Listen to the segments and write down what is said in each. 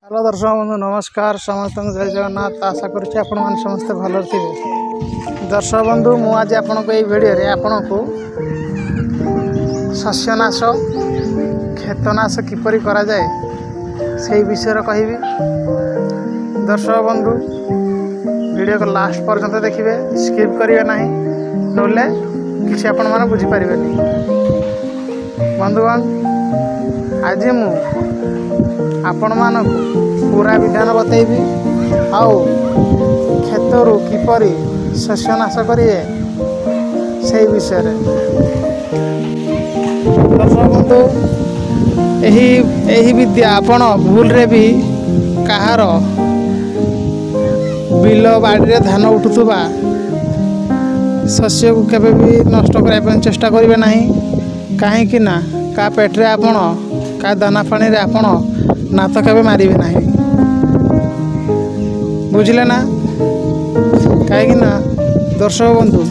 Hello दर्शक बंधु नमस्कार समस्त जय जगन्नाथ आशा करुँच आपण मैंने समस्ते भल थे। दर्शक बंधु मु आज आपण को भिडियो आपण को शस्यनाश क्षेतनाश किपरि करा जाए से विषय कहि। दर्शक बंधु वीडियो को लास्ट पर्यंत देखिए, स्किप करिए नहीं, नोले किसी आपण माने बुझी पारिबे नहीं। बंधुगण आज मु आपण मानक पूरा विधान बतैबी आउ क्षेत्रु किपरि शस्यनाश करिए से विषय। दर्शक बंधु यही विद्या आपण भूल रे भी कहार बिल बाड़ी धान उठुवा शस्य को केबे भी नष्ट करने चेष्टा करेंगे नहीं, कहीं का पेट्रे आपण का दाना पानी रे आपण ना तो केबे मारिबे नहीं, बुझले ना। कहीं दर्शक बंधु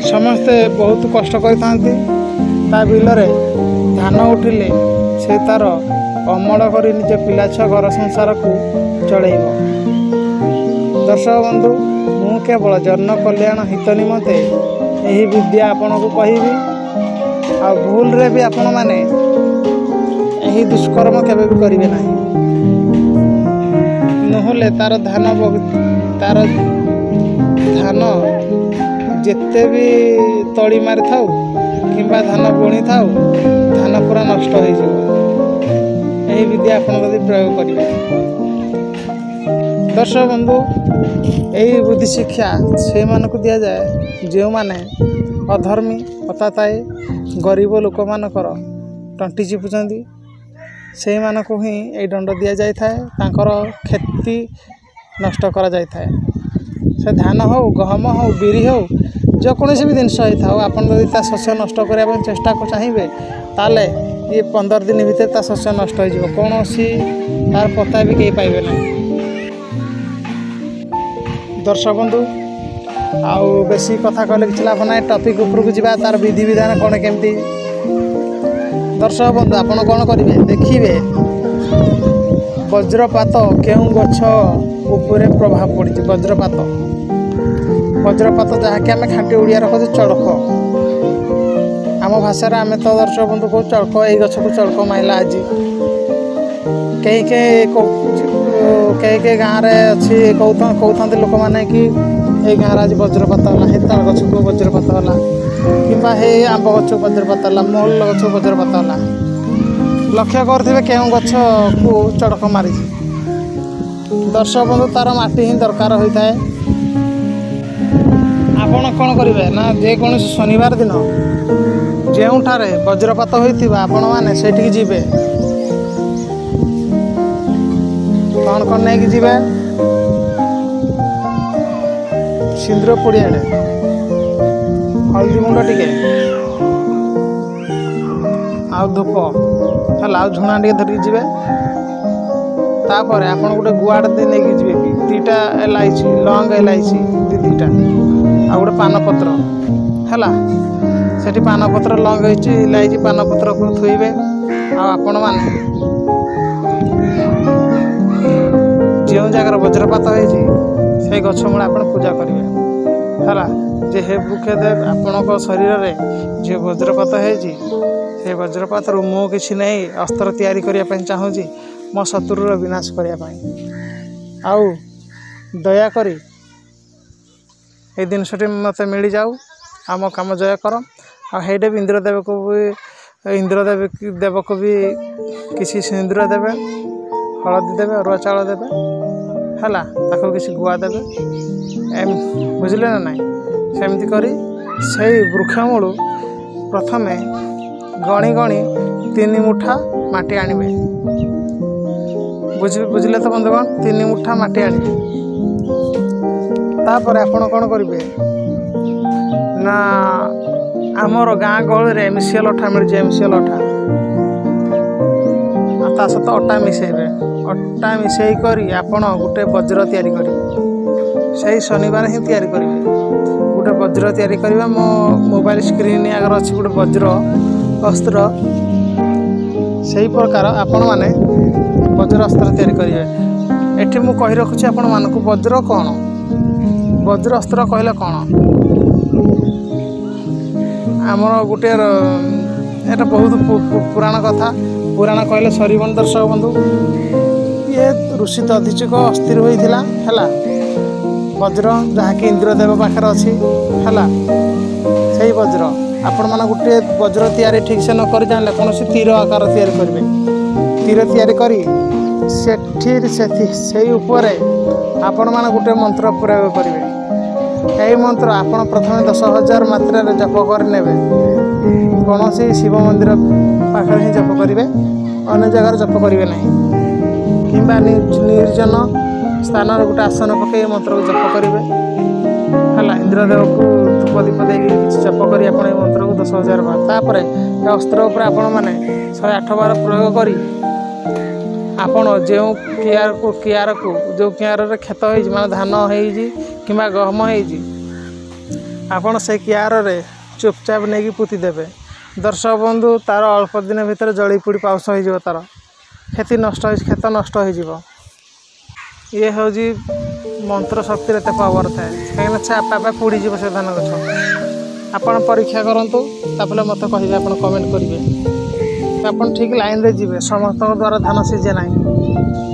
समस्ते बहुत कष्ट करते बिल रे धान उठिले से तार अमल कर निज पिला छुआ घर संसार को चलैब। दर्शक बंधु मु केवल जन कल्याण हित निमंते यही विद्या आपण को कहबी। आ भूल रे भी आपण माने यही दुष्कर्म केबे भी करिवे नहीं, नहले तार धान जेते भी तड़ी मारि थाउ किंबा धान बुणी थाउ धान पूरा नष्ट हो जाए। यही विद्या आपण यदि प्रयोग करेंगे। दर्शक बंधु यही बुद्धि शिक्षा से मानक दि जाए जो माने अधर्मी अताताए गरीब लोक मानकर टंटी चिपुचंदी से मानक ही ये दंड दि जाए, क्षति नष्ट करा जाए। से धान हो गहम हो बिरी हो जो कौन भी जिनस होता हो आपन यदि शस्य नष्ट करने चेष्टा चाहिए ताले ये 15 दिन भितर शस्य नष्ट हो कौन सी तार पता भी कहीं पाइबे ना। दर्शक बंधु आउ बेसी कथा कहले कि लाभ ना, टॉपिक उपरକୁ ଯିବା तार विधि विधान कौन केमती। दर्शक बंधु आपण कौन करेंगे देखिए वज्रपात केउं गछ उपरे प्रभाव पड़ी। वज्रपात जहाँकि आम खाटी ओडिया रखु चड़क, आम भाषा आम तो दर्शक बंधु को चड़क यही गछ को चड़क माइला। आज कई कई गाँव में अच्छी कहते लोक मैंने कि ये गाँव आज वज्रपात है, ताल गछ को वज्रपात है किंबा हे आंब गछ को वज्रपात है, मोल गछ को वज्रपात है। लक्ष्य करेंगे केउं गछ को चड़क मारी। दर्शक बंधु तार माटी ही दरकार होता है। आपण कौन करेंगे ना जेकोसी शनिवार दिन जोठारे वज्रपात होता आपण मैंने सेठी जीवे कौन कौन नहीं जीवे सिंदूर पड़िया हल्दी गुंड टिके आ धूप है झुणा टे धरिकी जी। तापर आपड़ गोटे गुआड़ नहीं जी दीटा इलायची लौंग इलायची दीटा आ गोटे पानपत्र है से पानपत्र लौंग इलायची पानपत्र को थोइबे। आपण मैंने जो जगार वज्रपात हो गछ मूल आप पूजा करेंगे है जे हे भूखेदेव आपण शरीर में जो वज्रपात हो वज्रपात मु कि नहीं अस्त्र तैयारी करने चाहूँगी मो शत्रुर विनाश करने। आउ दयाकोरी ये जिनसटी मत मिल जाऊ आम कम जय कर। आईडे भी इंद्रदेव को भी किसी सिंदूर देवे, हलदी देवे, अरुआ चाउल देवे है किसी गुआ देवे, बुझले ना नहीं। सेमती करी से वृक्षमूल प्रथमे गणी गणी 3 मुठा माटी आनिबे। बुझले तो बंधुगण 3 मुठा माटी आनिबे। तापर आपण कौन करेंगे ना आमर गाँ गहली एमसीएल अठा मिल जाए, एमसीएल अठा ता सहित अटा मिसेबे। अटा मिसई करी आपण गोटे वज्र तैयारी करेंगे से शनिवार ही तैयारी करेंगे। गोटे वज्र तैयारी करवा मो मोबाइल स्क्रीन आगे अच्छी गोटे वज्र अस्त्र से प्रकार आपण माने वज्र अस्त्र तैयारी करेंगे। एठी मु कहि रखुछि आपण मानकु वज्र कौन, वज्र अस्त्र कहले कौन। आमर गोटे एटा बहुत पुराण कथा, पुराण कहले सरीबन दर्शक बंधु। ये ऋषि दधिचुक अस्थिर होइथिला हैला वज्र जहाँकि इंद्रदेव पाखे अच्छी है से वज्र आपण मैंने गोटे वज्र तैयारी ठीक से न कर जाने कौन तीर आकार तैयारी करेंगे। तीर तैयारी करी से उपरे आपण मैंने गोटे मंत्र प्रयोग करेंगे। यही मंत्र आपण प्रथम 10,000 मात्रा जप कर नेबे। कौन सी शिव मंदिर पाखे ही जप करेंगे, अन्य जगार जप करेंगे नहीं। किंबा निर्जन स्थान गोटे आसन पकई मंत्र को जप करेंगे है। इंद्रदेव को धूप दीप दे जप कर मंत्र को 10,000 बार तापर अस्त्र उपर आपण मैंने 108 बार प्रयोग करी आपण जो कियार को जो कियार क्षत हो माने धान हो कि गहम हो से कियार चुपचाप नहीं पोती देवे। दर्शक बंधु तार अल्प दिन भितर जड़ी पुड़ी पाउस हो तार क्षति नष्ट क्षत नष्ट हो। ये हूँ मंत्र शक्ति एत पावर थाए कहीं से आपे पोड़ी जीव से धान गछ। आपड़ परीक्षा करूँ तापर मत कहे आप कमेंट करेंगे आप ठीक लाइन रे जीवे। समस्त द्वारा धान सीझे ना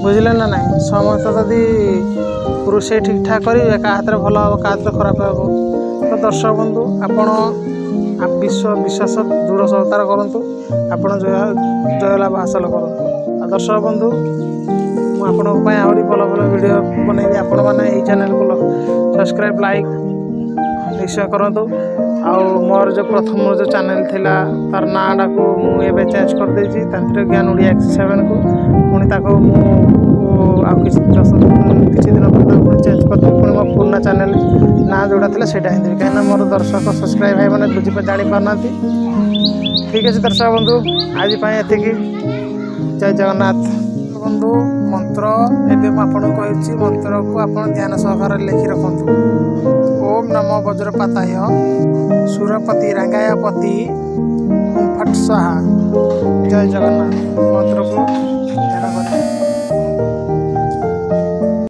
बुझे ना ना समस्त जदि रोषे ठीक ठाक करेंगे क्या हाथ भल हम क्या हाथ खराब हे। तो दर्शक बंधु आप विश्वास दृढ़ सहतार करूँ आप जय लाभ हासिल करूँ। दर्शक बंधु मुझे आहरी भल भल वीडियो बनैबी आपण मैंने यही चैनल को सब्सक्राइब लाइक निश्चय करूँ। आउ मोर जो प्रथम जो चैनल थिला तार नाटा को मुझे चेंज कर देछि तांत्रिक ज्ञान ओडिया X7 को पुणी ताको किसी दिन पर चेंज कर पुणी मो पुराना चैनल ना जोड़ा था से कहीं मोर दर्शक सब्सक्राइब भाई मैंने बुझी जानी पारना। ठीक है दर्शक बंधु आज ये जय जगन्नाथ। बंधु मंत्र एवं आपको कही मंत्र को आप ध्यान सहकार लिखि रखु। ओम नमो वज्रपाताय सुरपति रंगायपति ओम फट स्वाहा। जय जगन्नाथ मंत्र को ध्यान करें।